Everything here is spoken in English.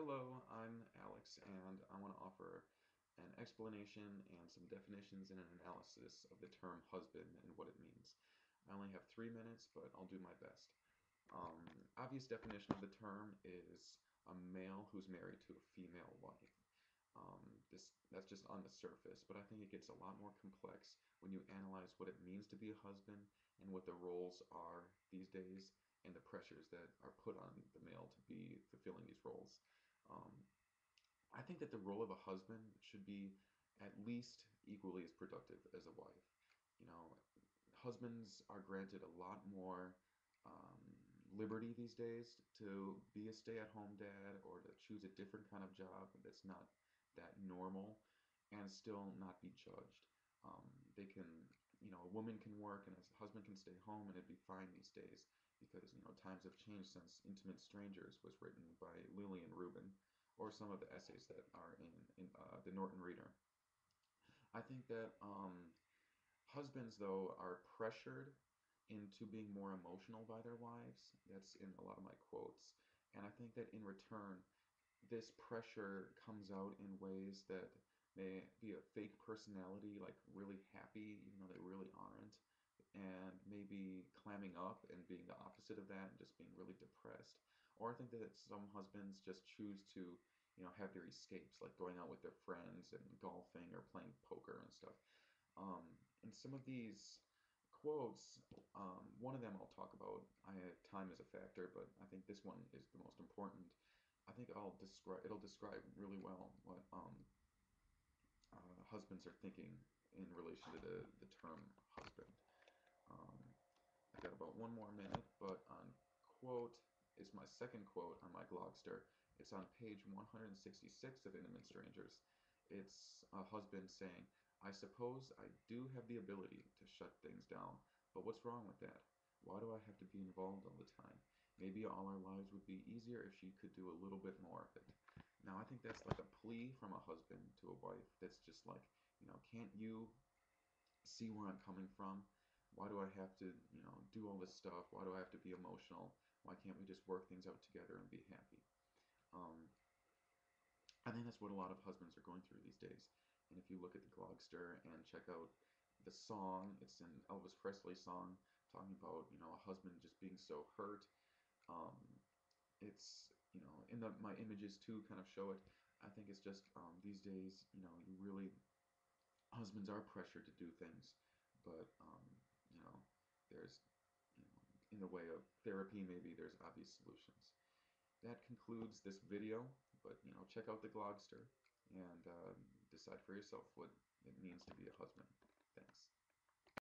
Hello, I'm Alex, and I want to offer an explanation and some definitions and an analysis of the term husband and what it means. I only have 3 minutes, but I'll do my best. Obvious definition of the term is a male who's married to a female wife. That's just on the surface, but I think it gets a lot more complex when you analyze what it means to be a husband and what the roles are these days and the pressures that are put on the male to be fulfilling these roles. Um, I think that the role of a husband should be at least equally as productive as a wife. You know, husbands are granted a lot more liberty these days to be a stay-at-home dad or to choose a different kind of job that's not that normal and still not be judged. They can, a woman can work and a husband can stay home and it'd be fine these days because, times have changed since Intimate Strangers was written by Lillian Rubin or some of the essays that are in the Norton Reader. I think that husbands, though, are pressured into being more emotional by their wives. That's in a lot of my quotes. And I think that in return, this pressure comes out in ways that may be a fake personality, like really happy, even though they really aren't, and maybe clamming up and being the opposite of that and just being really depressed. Or I think that some husbands just choose to, have their escapes, like going out with their friends and golfing or playing poker and stuff. And some of these quotes, one of them I'll talk about. Time is a factor, but I think this one is the most important. I think it'll describe really well what husbands are thinking in relation to the term husband. Um, I got about 1 more minute, but on quote is my second quote on my Glogster. It's on page 166 of Intimate Strangers. It's a husband saying, "I suppose I do have the ability to shut things down, but what's wrong with that? Why do I have to be involved all the time? Maybe all our lives would be easier if she could do a little bit more of it." Now, I think that's like a plea from a husband to a wife that's just like, can't you see where I'm coming from? Why do I have to, do all this stuff? Why do I have to be emotional? Why can't we just work things out together and be happy? Um, I think that's what a lot of husbands are going through these days. And if you look at the Glogster and check out the song, it's an Elvis Presley song talking about, a husband just being so hurt. Um, it's, in my images too kind of show it. I think it's just these days, you really husbands are pressured to do things, but you know, there's in the way of therapy, maybe there's obvious solutions. That concludes this video, but check out the Glogster and decide for yourself what it means to be a husband.